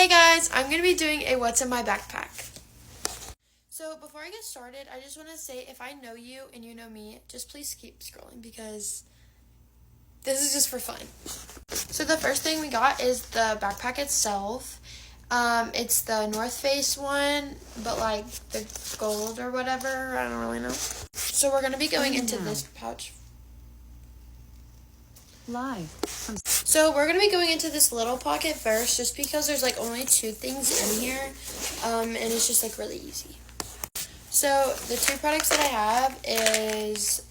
Hey guys, I'm going to be doing a what's in my backpack. So before I get started, I just want to say if I know you and you know me, just please keep scrolling because this is just for fun. So the first thing we got is the backpack itself. It's the North Face one, but like the gold or whatever, I don't really know. So we're going to be going into this pouch. So we're going to be going into this little pocket first just because there's like only two things in here and it's just like really easy. So the two products that I have is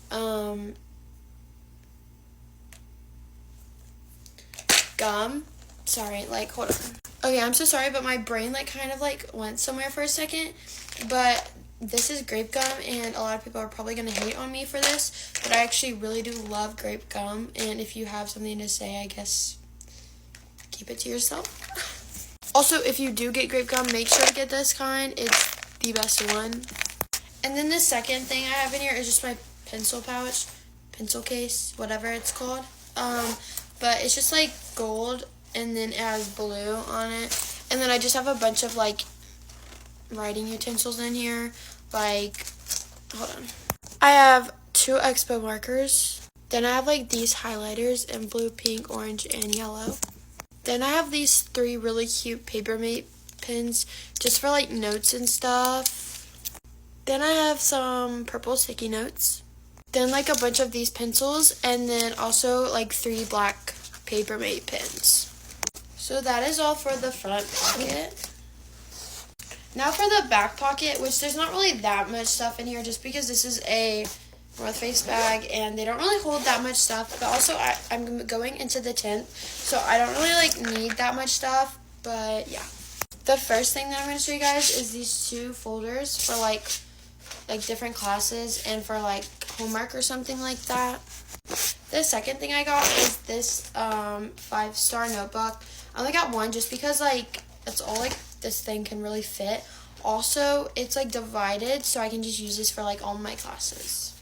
gum. Sorry, like hold on. Okay, I'm so sorry, but my brain like kind of like went somewhere for a second. But this is grape gum, and a lot of people are probably going to hate on me for this, but I actually really do love grape gum, and if you have something to say, I guess keep it to yourself. Also, if you do get grape gum, make sure to get this kind. It's the best one. And then the second thing I have in here is just my pencil pouch, pencil case, whatever it's called. But it's just like gold, and then it has blue on it. And then I just have a bunch of like writing utensils in here. Like, hold on. I have 2 Expo markers. Then I have like these highlighters in blue, pink, orange, and yellow. Then I have these 3 really cute Papermate pens just for like notes and stuff. Then I have some purple sticky notes. Then like a bunch of these pencils, and then also like 3 black Papermate pens. So that is all for the front pocket. Now for the back pocket, which there's not really that much stuff in here just because this is a North Face bag and they don't really hold that much stuff. But also I'm going into the 10th, so I don't really like need that much stuff, but yeah. The first thing that I'm going to show you guys is these 2 folders for like different classes and for like homework or something like that. The second thing I got is this 5-star notebook. I only got one just because like that's all like this thing can really fit. Also, it's like divided, so I can just use this for like all my classes.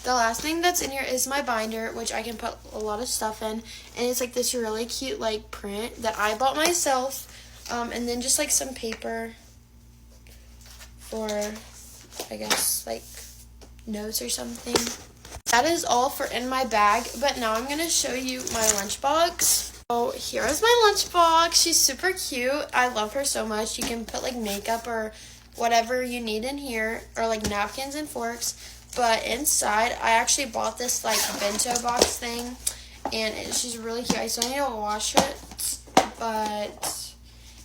The last thing that's in here is my binder, which I can put a lot of stuff in, and it's like this really cute like print that I bought myself, and then just like some paper for, I guess, like notes or something. That is all for in my bag, but now I'm gonna show you my lunchbox. So here is my lunchbox. She's super cute. I love her so much. You can put like makeup or whatever you need in here, or like napkins and forks. But inside, I actually bought this like bento box thing, and she's really cute. I still need to wash it, but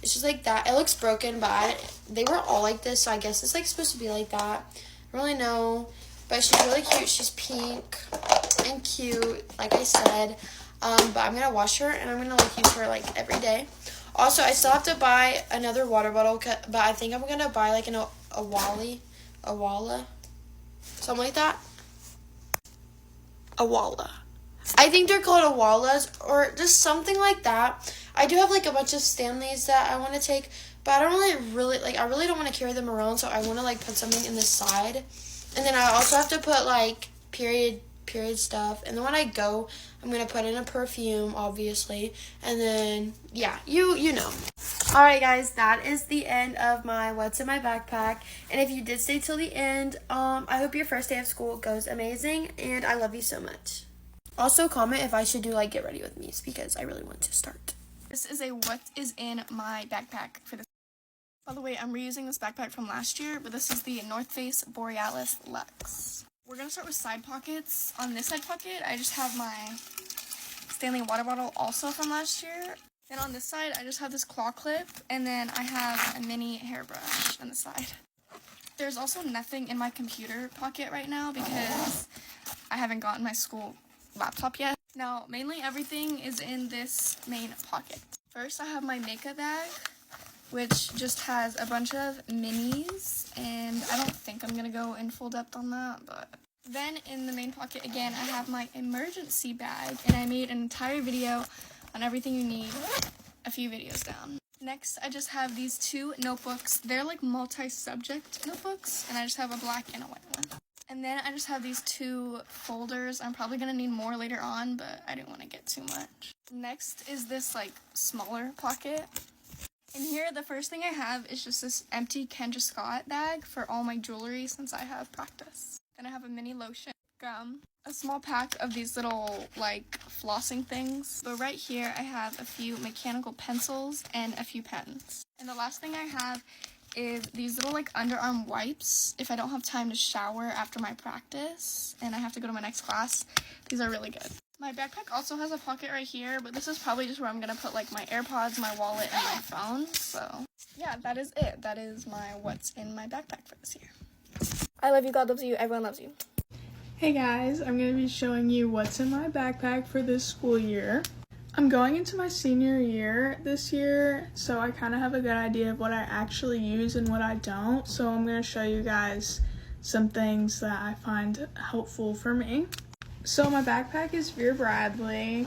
it's just like that. It looks broken, but they were all like this, so I guess it's like supposed to be like that. I don't really know, but she's really cute. She's pink and cute, like I said. But I'm going to wash her, and I'm going to like use her like every day. Also, I still have to buy another water bottle, but I think I'm going to buy like a Awala, something like that. Awala. I think they're called Awalas or just something like that. I do have like a bunch of Stanleys that I want to take, but I don't really I really don't want to carry them around, so I want to like put something in the side. And then I also have to put like period stuff, and then when I go, I'm gonna put in a perfume, obviously, and then yeah, you know. Alright guys, that is the end of my what's in my backpack, and if you did stay till the end, I hope your first day of school goes amazing, and I love you so much. Also comment if I should do like get ready with me, because I really want to start. This is a what is in my backpack for this. By the way, I'm reusing this backpack from last year, but this is the North Face Borealis Luxe. We're going to start with side pockets. On this side pocket, I just have my Stanley water bottle, also from last year. Then on this side, I just have this claw clip, and then I have a mini hairbrush on the side. There's also nothing in my computer pocket right now because I haven't gotten my school laptop yet. Now, mainly everything is in this main pocket. First, I have my makeup bag, which just has a bunch of minis, and I don't think I'm going to go in full depth on that, but... Then in the main pocket, again, I have my emergency bag, and I made an entire video on everything you need a few videos down. Next, I just have these 2 notebooks. They're like multi-subject notebooks, and I just have a black and a white one. And then I just have these 2 folders. I'm probably going to need more later on, but I didn't want to get too much. Next is this like smaller pocket. In here, the first thing I have is just this empty Kendra Scott bag for all my jewelry since I have practice. Then I have a mini lotion, gum, a small pack of these little like flossing things. But right here I have a few mechanical pencils and a few pens. And the last thing I have is these little like underarm wipes if I don't have time to shower after my practice and I have to go to my next class. These are really good. My backpack also has a pocket right here, but this is probably just where I'm gonna put like my AirPods, my wallet, and my phone. So yeah, that is it. That is my what's in my backpack for this year. I love you, God loves you, everyone loves you. Hey guys, I'm going to be showing you what's in my backpack for this school year. I'm going into my senior year this year, so I kind of have a good idea of what I actually use and what I don't. So I'm going to show you guys some things that I find helpful for me. So my backpack is Vera Bradley.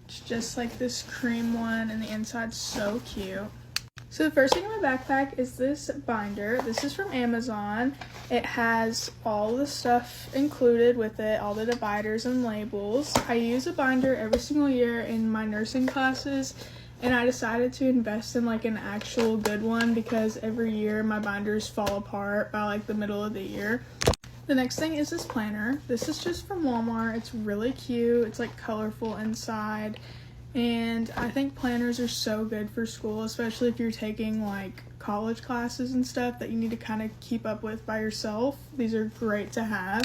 It's just like this cream one, and the inside's so cute. So the first thing in my backpack is this binder. This is from Amazon. It has all the stuff included with it, all the dividers and labels. I use a binder every single year in my nursing classes, and I decided to invest in like an actual good one because every year my binders fall apart by like the middle of the year. The next thing is this planner. This is just from Walmart. It's really cute. It's like colorful inside. And I think planners are so good for school, especially if you're taking like college classes and stuff that you need to kind of keep up with by yourself. These are great to have.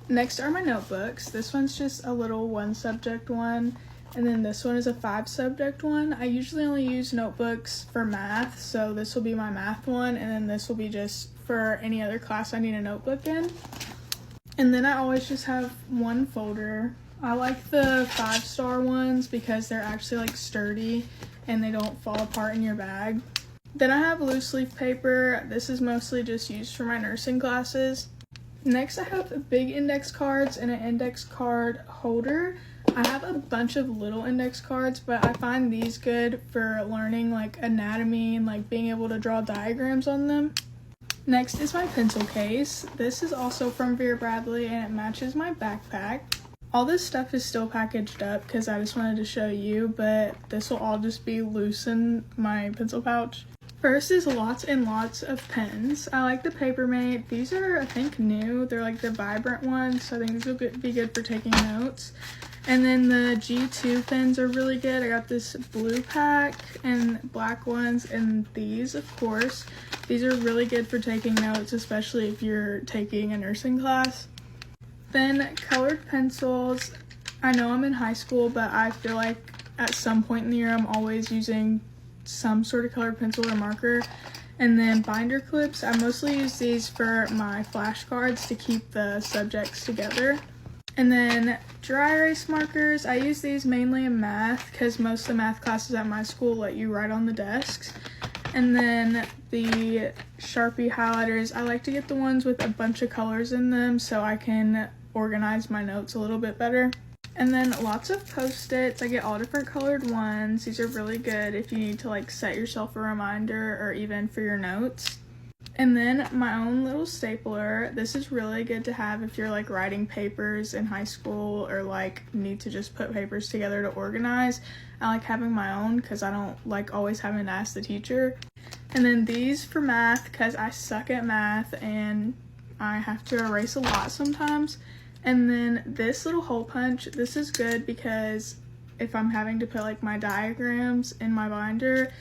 Next are my notebooks. This one's just a little 1-subject one, and then this one is a 5-subject one. I usually only use notebooks for math, so this will be my math one, and then this will be just for any other class I need a notebook in. And then I always just have one folder. I like the 5-star ones because they're actually like sturdy and they don't fall apart in your bag. Then I have loose leaf paper. This is mostly just used for my nursing classes. Next I have big index cards and an index card holder. I have a bunch of little index cards, but I find these good for learning like anatomy and like being able to draw diagrams on them. Next is my pencil case. This is also from Vera Bradley and it matches my backpack. All this stuff is still packaged up because I just wanted to show you, but this will all just be loose in my pencil pouch. First is lots and lots of pens. I like the Papermate. These are, I think, new. They're like the vibrant ones, so I think these will be good for taking notes. And then the G2 pens are really good. I got this blue pack and black ones, and these, of course. These are really good for taking notes, especially if you're taking a nursing class. Then colored pencils. I know I'm in high school, but I feel like at some point in the year I'm always using some sort of colored pencil or marker. And then binder clips. I mostly use these for my flashcards to keep the subjects together. And then dry erase markers. I use these mainly in math because most of the math classes at my school let you write on the desks. And then the Sharpie highlighters. I like to get the ones with a bunch of colors in them so I can organize my notes a little bit better. And then lots of Post-its. I get all different colored ones. These are really good if you need to like set yourself a reminder or even for your notes. And then my own little stapler. This is really good to have if you're like writing papers in high school or like need to just put papers together to organize. I like having my own because I don't like always having to ask the teacher. And then these for math because I suck at math and I have to erase a lot sometimes. And then this little hole punch. This is good because if I'm having to put like my diagrams in my binder,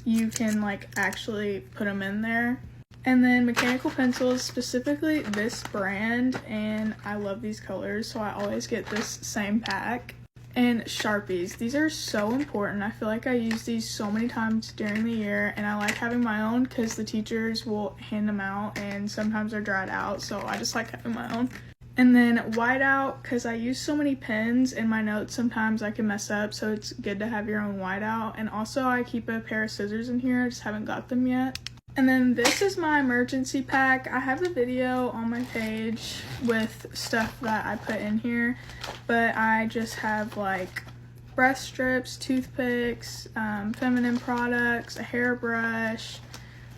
you can like actually put them in there. And then mechanical pencils, specifically this brand, and I love these colors, so I always get this same pack. And Sharpies, these are so important. I feel like I use these so many times during the year, and I like having my own because the teachers will hand them out, and sometimes they're dried out, so I just like having my own. And then whiteout, because I use so many pens in my notes, sometimes I can mess up, so it's good to have your own whiteout. And also I keep a pair of scissors in here, I just haven't got them yet. And then this is my emergency pack. I have a video on my page with stuff that I put in here, but I just have like breath strips, toothpicks, feminine products, a hairbrush,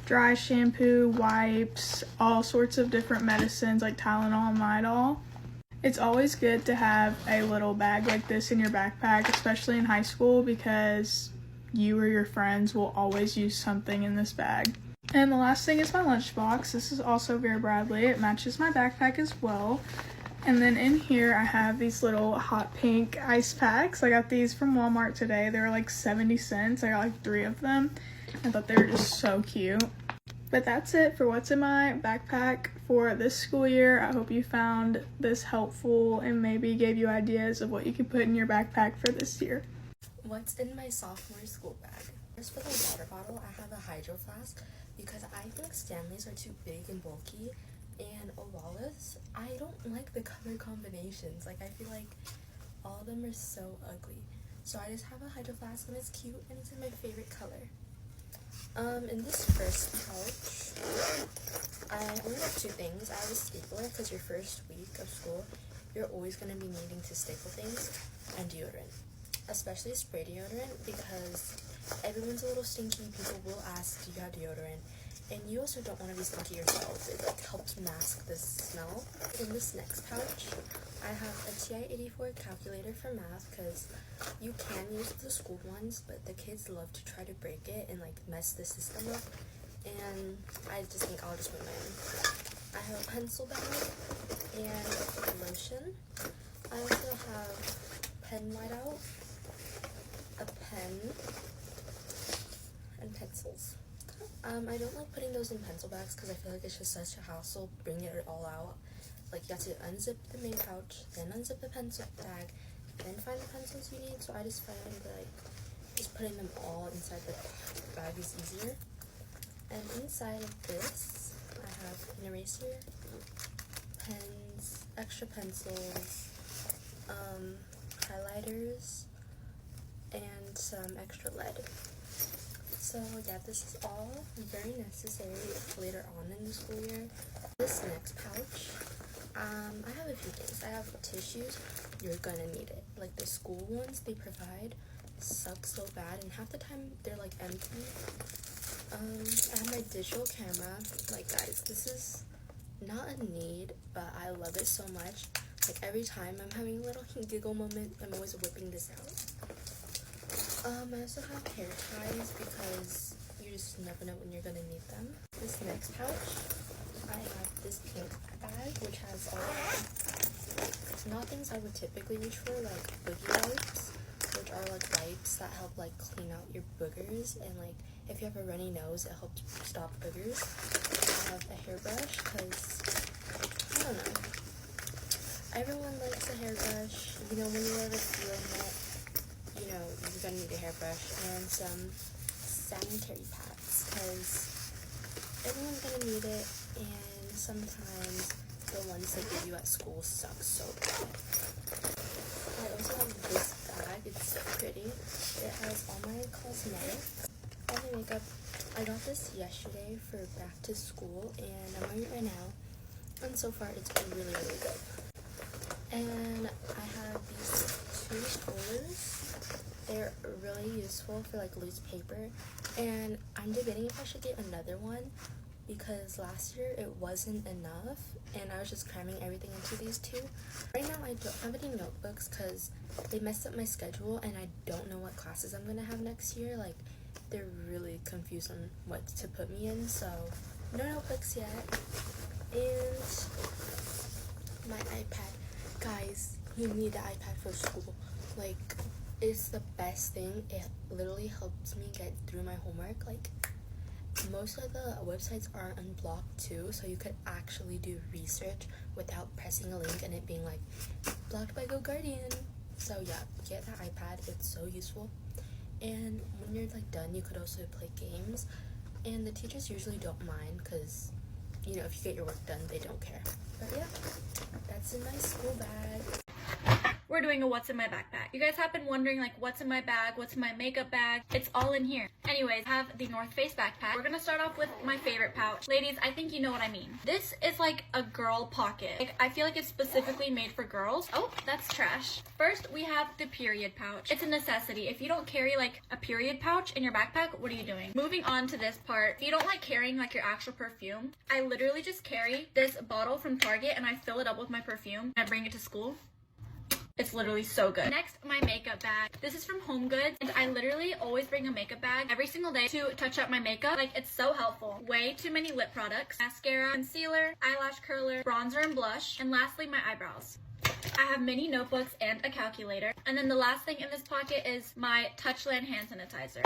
dry shampoo, wipes, all sorts of different medicines like Tylenol and Midol. It's always good to have a little bag like this in your backpack, especially in high school, because you or your friends will always use something in this bag. And the last thing is my lunchbox. This is also Vera Bradley. It matches my backpack as well. And then in here I have these little hot pink ice packs. I got these from Walmart today. They were like 70 cents. I got like 3 of them. I thought they were just so cute. But that's it for what's in my backpack for this school year. I hope you found this helpful and maybe gave you ideas of what you can put in your backpack for this year. What's in my sophomore school bag? First, for the water bottle, I have a hydro flask because I think Stanleys are too big and bulky, and Owalis, I don't like the color combinations. Like, I feel like all of them are so ugly. So I just have a hydro flask and it's cute and it's in my favorite color. In this first pouch, I only have 2 things. I have a stapler because your first week of school, you're always going to be needing to staple things, and deodorant. Especially spray deodorant because everyone's a little stinky. People will ask, do you have deodorant? And you also don't want to be stinky yourself. It like helps mask the smell. In this next pouch, I have a TI-84 calculator for math because you can use the school ones, but the kids love to try to break it and like mess the system up. And I just think I'll just put mine in. I have a pencil bag and lotion. I also have pen whiteout, a pen, and pencils. I don't like putting those in pencil bags because I feel like it's just such a hassle bringing it all out. Like, you have to unzip the main pouch, then unzip the pencil bag, then find the pencils you need. So I just find like just putting them all inside the bag is easier. And inside of this, I have an eraser, pens, extra pencils, highlighters, and some extra lead. So yeah, this is all very necessary later on in the school year. This next pouch, I have a few things. I have tissues. You're gonna need it. Like the school ones they provide suck so bad, and half the time they're like empty. I have my digital camera. Like, guys, this is not a need, but I love it so much. Like, every time I'm having a little giggle moment, I'm always whipping this out. I also have hair ties because you just never know when you're gonna need them. This next pouch, I have this pink bag which has all of not things I would typically reach for, like boogie wipes, which are like wipes that help like clean out your boogers, and like if you have a runny nose, it helps stop boogers. I have a hairbrush because I don't know. Everyone likes a hairbrush. You know, when you're ever feeling it, you know, you're gonna need a hairbrush, and some sanitary pads because everyone's gonna need it, and sometimes the ones they give you at school suck so bad. I also have this bag. It's so pretty. It has all my cosmetics, all my makeup. I got this yesterday for back to school, and I'm wearing it right now, and so far it's really, really good. And I have these 2 rollers. They're really useful for like loose paper, and I'm debating if I should get another one because last year it wasn't enough and I was just cramming everything into these 2. Right now I don't have any notebooks because they messed up my schedule and I don't know what classes I'm gonna have next year. Like, they're really confused on what to put me in, so no notebooks yet. And my iPad. Guys, you need the iPad for school. Like, it's the best thing. It literally helps me get through my homework. Like, most of the websites are unblocked too, so you could actually do research without pressing a link and it being like blocked by GoGuardian. So yeah, get that iPad. It's so useful. And when you're like done, you could also play games, and the teachers usually don't mind because, you know, if you get your work done, they don't care. But yeah, that's in my school bag. we're doing a what's in my backpack. You guys have been wondering like what's in my bag, what's in my makeup bag. It's all in here. Anyways, I have the North Face backpack. We're gonna start off with my favorite pouch. Ladies, I think you know what I mean. This is like a girl pocket. Like, I feel like it's specifically made for girls. Oh, that's trash. First, we have the period pouch. It's a necessity. If you don't carry like a period pouch in your backpack, what are you doing? Moving on to this part. If you don't like carrying like your actual perfume, I literally just carry this bottle from Target and I fill it up with my perfume and I bring it to school. It's literally so good. Next, my makeup bag. This is from Home Goods, and I literally always bring a makeup bag every single day to touch up my makeup. Like, it's so helpful. Way too many lip products, mascara, concealer, eyelash curler, bronzer and blush, and lastly, my eyebrows. I have mini notebooks and a calculator. And then the last thing in this pocket is my Touchland hand sanitizer.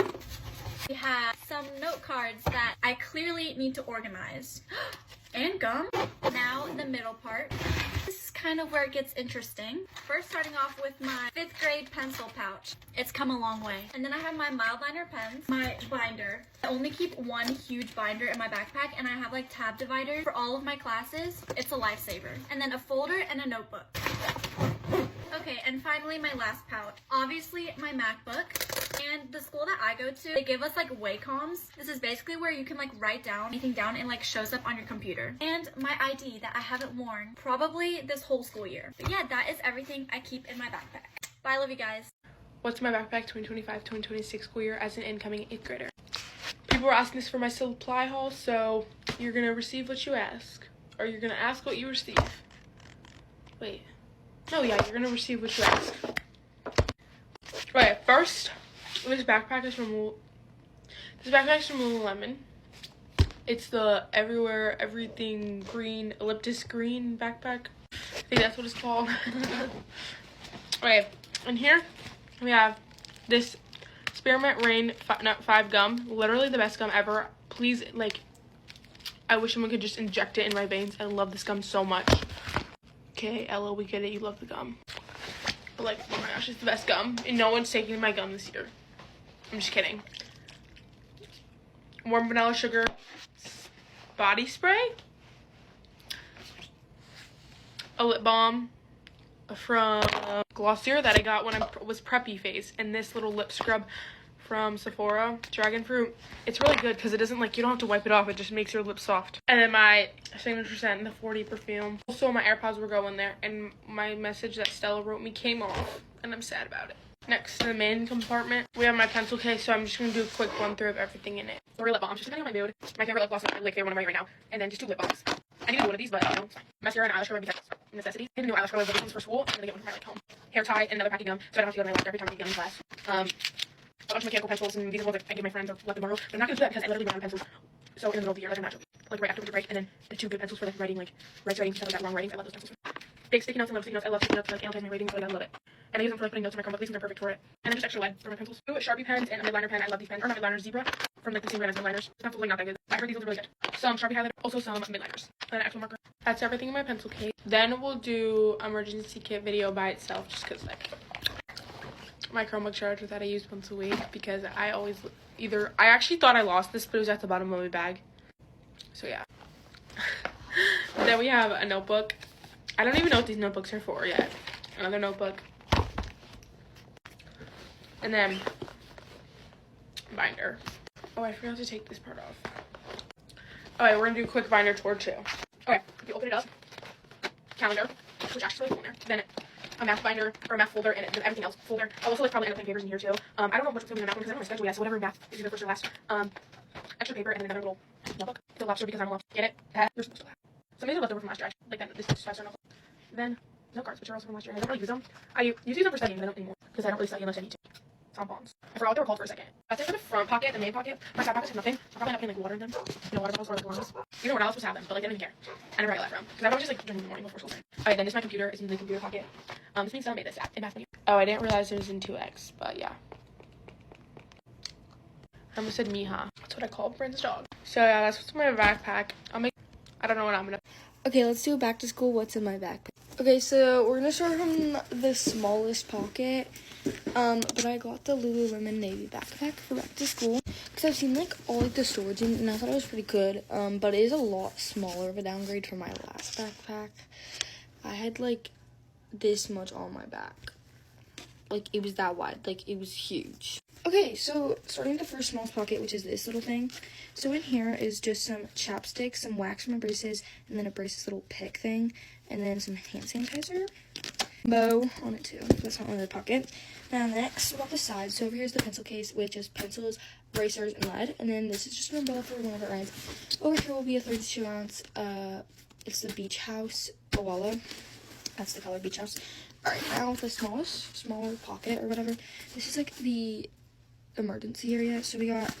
We have some note cards that I clearly need to organize. And gum. Now, the middle part. This is kind of where it gets interesting. First, starting off with my 5th grade pencil pouch. It's come a long way. And then I have my mild liner pens, my binder. I only keep one huge binder in my backpack, and I have like tab dividers for all of my classes. It's a lifesaver. And then a folder and a notebook. Okay, and finally my last pouch. Obviously my MacBook. And the school that I go to, they give us like Wacom's. This is basically where you can like write down anything down and like shows up on your computer. And my ID that I haven't worn probably this whole school year. But yeah, that is everything I keep in my backpack. Bye, love you guys. What's my backpack 2025-2026 school year as an incoming 8th grader? People were asking this for my supply haul, so you're gonna receive what you ask. Or you're gonna ask what you receive. Wait. No, yeah, you're gonna receive what you ask. Right, first, this backpack is from Lululemon. It's the Everywhere Everything Green Elliptus Green backpack. I think that's what it's called. Okay, and here we have this Spearmint Rain Nut 5 gum. Literally the best gum ever. Please, like, I wish someone could just inject it in my veins. I love this gum so much. Okay, Ella, we get it. You love the gum. But, like, oh my gosh, it's the best gum. And no one's taking my gum this year. I'm just kidding. Warm vanilla sugar body spray. A lip balm from Glossier that I got when I was preppy phase. And this little lip scrub from Sephora, Dragon Fruit. It's really good because it doesn't, like, you don't have to wipe it off. It just makes your lips soft. And then my signature scent, the 40 perfume. Also, my AirPods were going there. And my message that Stella wrote me came off. And I'm sad about it. Next, to the main compartment, we have my pencil case, so I'm just going to do a quick run through of everything in it. 3 lip balms, just depending on my mood. My favorite lip gloss is my favorite one I'm wearing right now. And then just 2 lip balms. I need to do one of these, but, you know, mascara and eyelash curler because necessities. I need to do eyelash curler, but this one's for school. I'm going to get one for my, like, home. Hair tie and another packing gum, so I don't have to go to my locker every time I get in class. A bunch of mechanical pencils, and these are ones that I give my friends or let them borrow. But I'm not going to do that because I literally run out of pencils. So in the middle of the year, like I'm not joking. Like right after winter break, and then the 2 good pencils for like writing, like rights writing, stuff like that, wrong writing. I love those pencils. Big sticky notes and little sticky notes. I love sticky notes, like analyze my writing, so I love it. And I use them for like putting notes in my Chromebook. These things are perfect for it. And then just extra lead for my pencils. Ooh, Sharpie pens and a midliner pen. I love these pens. Or not midliners, Zebra from like the same brand as midliners. It's not that good. I heard these ones are really good. Some Sharpie highlighter, also some midliners, and an actual marker. That's everything in my pencil case. Then we'll do emergency kit video by itself, just because like my Chromebook charger that I use once a week, because I always I actually thought I lost this, but it was at the bottom of my bag. So yeah. Then we have a notebook. I don't even know what these notebooks are for yet. Another notebook. And then binder. Oh, I forgot to take this part off. Alright, we're gonna do a quick binder tour too. Okay, if you open it up, calendar, which actually is in there. Then a math binder or a math folder and everything else folder. I'll also like probably end up putting papers in here too. I don't know what's going to be in the math one because I don't know my schedule yet, so whatever math is either first or last. Extra paper and then another little notebook. The lobster because I'm allowed to get it. That you're supposed to have. Some of these are left over from last year. Like that, this is 5-star notebook. Then note cards, which are also from last year. I don't really use them. I used to use them for studying, but I don't anymore because I don't really study unless I need to. Tampons. I forgot what they were called for a second. That's it for the front pocket, the main pocket. My side pockets have nothing. I'm probably not putting like water in them. You know, water bottles or like lungs. You know, we're not supposed to have them, but like I don't even care. I never got that from because I was just like drinking in the morning before school started. Alright, then this is my computer. It's in the computer pocket. This means Stella made this app in math. Oh, I didn't realize it was in 2x, but yeah. I almost said Miha. That's what I call Brent's dog. So yeah, that's what's in my backpack. I don't know what I'm gonna. Okay, let's do back to school. What's in my backpack? Okay, so we're gonna start from the smallest pocket. But I got the Lululemon navy backpack for back to school because I've seen like all like the storage in it, and I thought it was pretty good. But it is a lot smaller of a downgrade from my last backpack. I had like this much on my back. like, it was that wide. Like, it was huge. Okay, so starting with the first smallest pocket, which is this little thing. So in here is just some chapstick, some wax from my braces, and then a braces little pick thing, and then some hand sanitizer. Bow on it too. That's not in the pocket. Now next, we got the side. So over here's the pencil case with just pencils, erasers, and lead. And then this is just an umbrella for whenever it rains. Over here will be a 32 ounce. It's the Beach House Koala. That's the color Beach House. Alright, now the smaller pocket or whatever. This is like the emergency area. So we got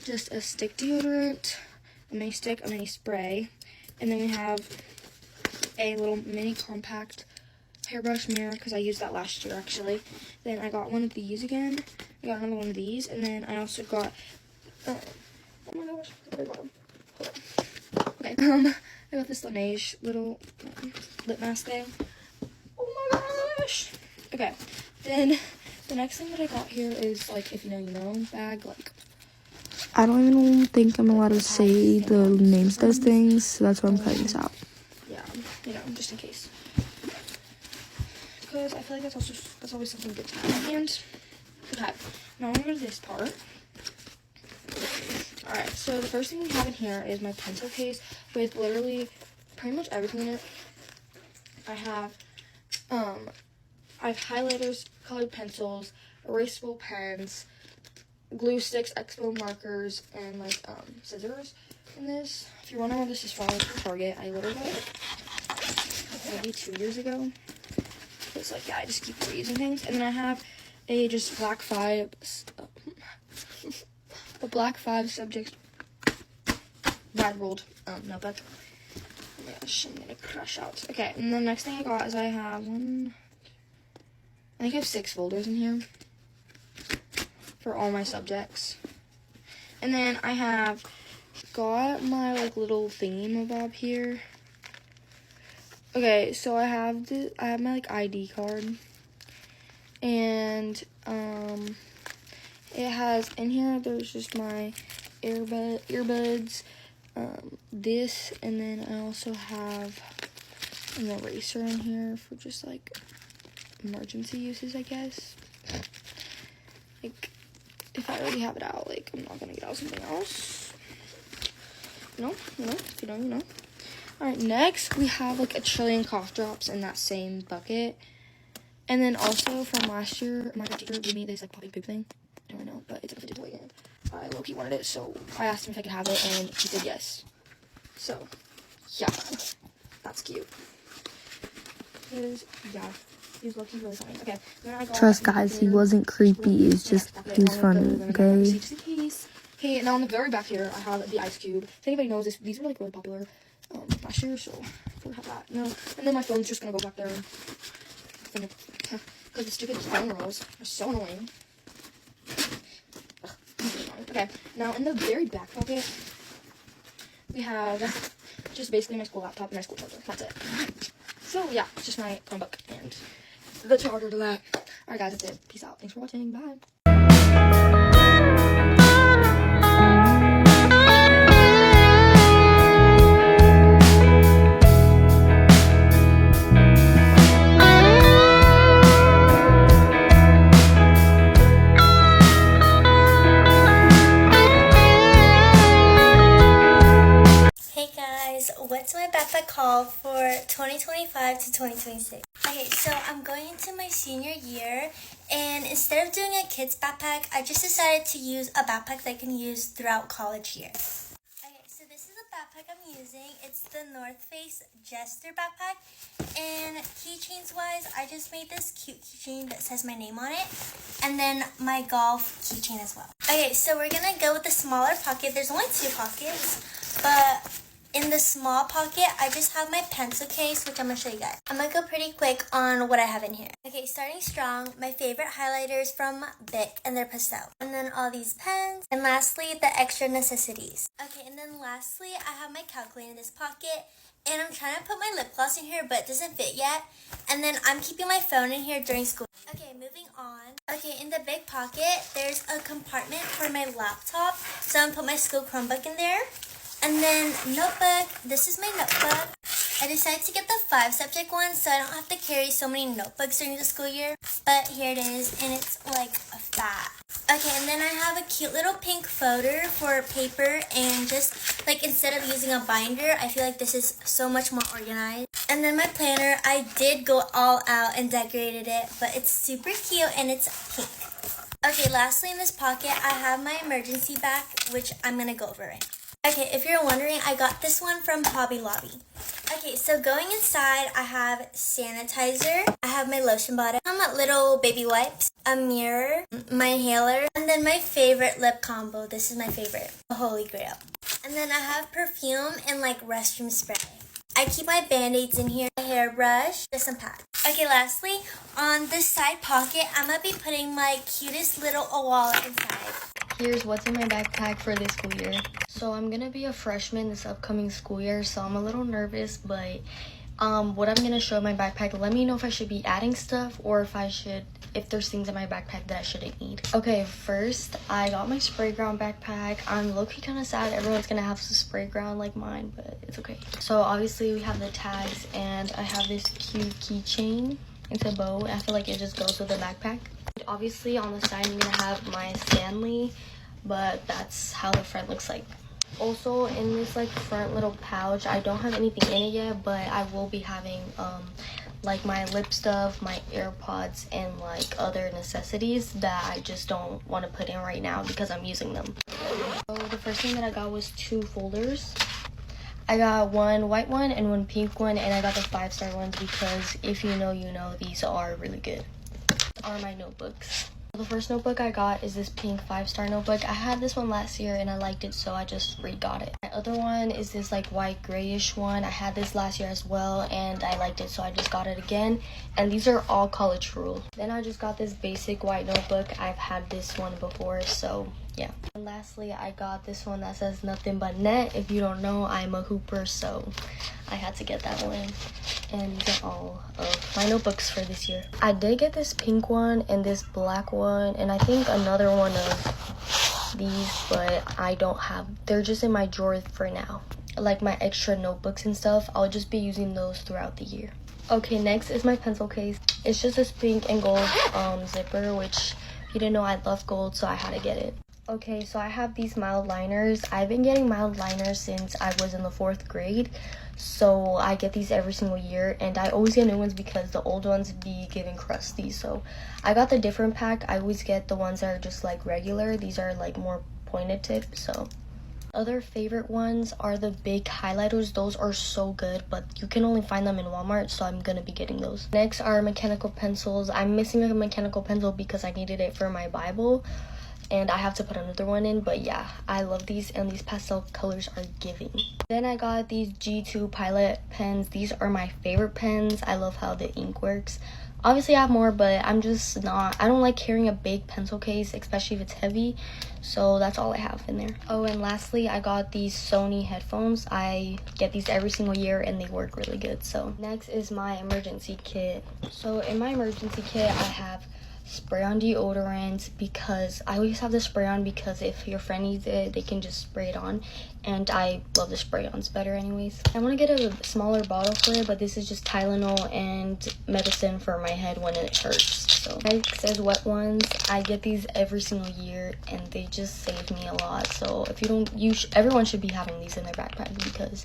just a stick deodorant, a mini stick, a mini spray, and then we have a little mini compact hairbrush mirror because I used that last year actually. Then I got one of these again. I got another one of these, and then I also got oh my gosh, hold on. Okay, I got this Laneige little lip mask thing. Oh my gosh. Okay, then the next thing that I got here is, like, if you know, you know, bag. Like, I don't even think I'm allowed to say the names of those things, so that's why I'm cutting this out. Yeah, you know, just in case. Because I feel like that's always something good to have at hand. Okay, now I'm gonna go to this part. Alright, so the first thing we have in here is my pencil case with literally pretty much everything in it. I have highlighters, colored pencils, erasable pens, glue sticks, expo markers, and like scissors in this. If you're wondering where this is from, it's from Target. I literally got it maybe 2 years ago. It's like, yeah, I just keep reusing things. And then I have a just black 5 subject wide ruled notebook. Oh my gosh, I'm gonna crush out. Okay, and the next thing I got is I think I have 6 folders in here for all my subjects. And then I have got my like little thingamabob here. Okay, so I have my like ID card, and it has in here, there's just my earbuds, this, and then I also have an eraser in here for just like emergency uses, I guess. Like, if I already have it out, like, I'm not gonna get out something else. You know, if you don't, you know. Alright, next we have like a trillion cough drops in that same bucket. And then also from last year, my teacher gave me this like popping poop thing. I don't know, but it's like a fidget toy and I low-key wanted it, so I asked him if I could have it, and he said yes. So, yeah, that's cute. Yeah, he was low-key really funny. Okay, then I got Trust guys, he wasn't creepy, it's just, he was funny, okay? Just in case. Okay, now on the very back here, I have the ice cube. If anybody knows this, these were like really popular last year, so we'll have that. No, and then my phone's just gonna go back there. Because the stupid phone rolls are so annoying. Ugh, okay, now in the very back pocket, we have just basically my school laptop and my school charger. That's it. So yeah, it's just my Chromebook and the charger to that. Alright guys, that's it. Peace out. Thanks for watching. Bye. Hey guys, what's my backpack haul for 2025 to 2026? Okay, so I'm going into my senior year, and instead of doing a kid's backpack, I just decided to use a backpack that I can use throughout college year. Okay, so this is the backpack I'm using. It's the North Face Jester backpack, and keychains wise, I just made this cute keychain that says my name on it, and then my golf keychain as well. Okay, so we're gonna go with the smaller pocket. There's only 2 pockets, but in the small pocket, I just have my pencil case, which I'm going to show you guys. I'm going to go pretty quick on what I have in here. Okay, starting strong, my favorite highlighters from Bic, and they're pastel. And then all these pens. And lastly, the extra necessities. Okay, and then lastly, I have my calculator in this pocket. And I'm trying to put my lip gloss in here, but it doesn't fit yet. And then I'm keeping my phone in here during school. Okay, moving on. Okay, in the big pocket, there's a compartment for my laptop. So I'm going to put my school Chromebook in there. And then notebook, this is my notebook. I decided to get the 5 subject one so I don't have to carry so many notebooks during the school year. But here it is, and it's like fat. Okay, and then I have a cute little pink folder for paper, and just like instead of using a binder, I feel like this is so much more organized. And then my planner, I did go all out and decorated it, but it's super cute and it's pink. Okay, lastly in this pocket, I have my emergency bag, which I'm gonna go over right now. Okay, if you're wondering, I got this one from Hobby Lobby. Okay, so going inside, I have sanitizer, I have my lotion bottle, some little baby wipes, a mirror, my inhaler, and then my favorite lip combo. This is my favorite, the Holy Grail. And then I have perfume and like restroom spray. I keep my band-aids in here, a hairbrush, just some pads. Okay, lastly, on this side pocket, I'm gonna be putting my cutest little wallet inside. Here's what's in my backpack for this school year. So I'm gonna be a freshman this upcoming school year, so I'm a little nervous, but what I'm gonna show in my backpack, let me know if I should be adding stuff or if there's things in my backpack that I shouldn't need. Okay, first I got my spray ground backpack. I'm low-key kind of sad everyone's gonna have some spray ground like mine, but it's okay. So obviously we have the tags, and I have this cute keychain. It's a bow. I feel like it just goes with the backpack. Obviously on the side I'm gonna have my Stanley, but that's how the front looks like. Also in this like front little pouch, I don't have anything in it yet, but I will be having like my lip stuff, my AirPods, and like other necessities that I just don't want to put in right now because I'm using them. So the first thing that I got was 2 folders. I got one white one and one pink one, and I got the 5-star ones because if you know, you know, these are really good. Are my notebooks. The first notebook I got is this pink 5-star notebook. I had this one last year and I liked it, so I just re-got it. My other one is this like white grayish one. I had this last year as well and I liked it, so I just got it again. And these are all college ruled. Then I just got this basic white notebook. I've had this one before, so yeah. And lastly, I got this one that says nothing but net. If you don't know, I'm a hooper, so I had to get that one. And these are all of my notebooks for this year. I did get this pink one and this black one, and I think another one of these, but I don't have. They're just in my drawer for now. Like my extra notebooks and stuff, I'll just be using those throughout the year. Okay, next is my pencil case. It's just this pink and gold zipper, which you didn't know I love gold, so I had to get it. Okay, so I have these mild liners. I've been getting mild liners since I was in the 4th grade. So I get these every single year, and I always get new ones because the old ones be getting crusty. So I got the different pack. I always get the ones that are just like regular. These are like more pointed tip. So other favorite ones are the big highlighters. Those are so good, but you can only find them in Walmart, so I'm gonna be getting those. Next are mechanical pencils. I'm missing a mechanical pencil because I needed it for my Bible, and I have to put another one in, but yeah, I love these, and these pastel colors are giving. Then I got these G2 Pilot pens. These are my favorite pens. I love how the ink works. Obviously I have more, but I don't like carrying a big pencil case, especially if it's heavy, so that's all I have in there. Oh, and lastly, I got these Sony headphones. I get these every single year and they work really good. So next is my emergency kit. So in my emergency kit, I have spray-on deodorant, because I always have the spray-on because if your friend needs it, they can just spray it on, and I love the spray-ons better anyways. I want to get a smaller bottle for it, but this is just Tylenol and medicine for my head when it hurts. So next is wet ones. I get these every single year and they just save me a lot. So if you don't, everyone should be having these in their backpack because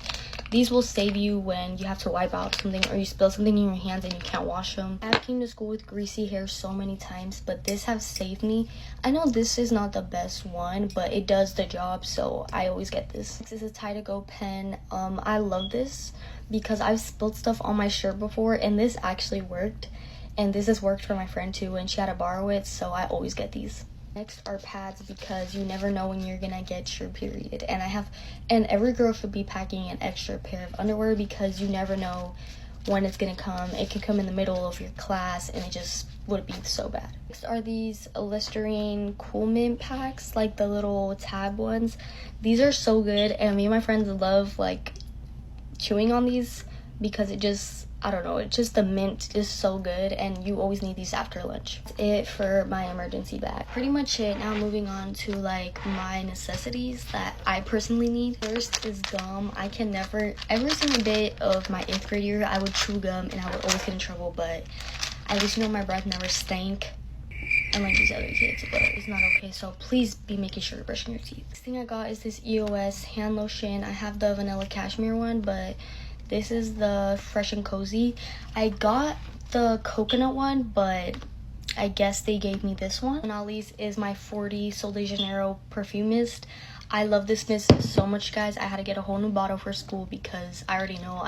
these will save you when you have to wipe out something or you spill something in your hands and you can't wash them. I came to school with greasy hair so many times, but this has saved me. I know this is not the best one, but it does the job, so I always get this. This is a Tie-to-Go pen. I love this because I've spilled stuff on my shirt before and this actually worked. And this has worked for my friend too, and she had to borrow it, so I always get these. Next are pads because you never know when you're gonna get your period. And every girl should be packing an extra pair of underwear because you never know when it's gonna come. It can come in the middle of your class and it just would be so bad. Next are these Listerine Cool Mint packs, like the little tab ones. These are so good, and me and my friends love like chewing on these because it just I don't know, it's just the mint is so good and you always need these after lunch. That's it for my emergency bag. Pretty much it. Now moving on to like my necessities that I personally need. First is gum. I can never, every single day of my 8th grade year, I would chew gum and I would always get in trouble, but at least my breath never stank. Unlike these other kids, but it's not okay, so please be making sure you're brushing your teeth. Next thing I got is this EOS hand lotion. I have the vanilla cashmere one, but this is the Fresh and Cozy. I got the coconut one, but I guess they gave me this one. Finales is my 40 Sol de Janeiro perfume mist. I love this mist so much, guys. I had to get a whole new bottle for school because I already know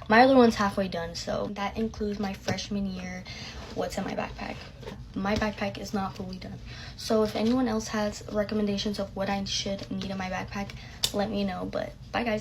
my other one's halfway done. So that includes my freshman year what's in my backpack. My backpack is not fully done. So if anyone else has recommendations of what I should need in my backpack, let me know. But bye, guys.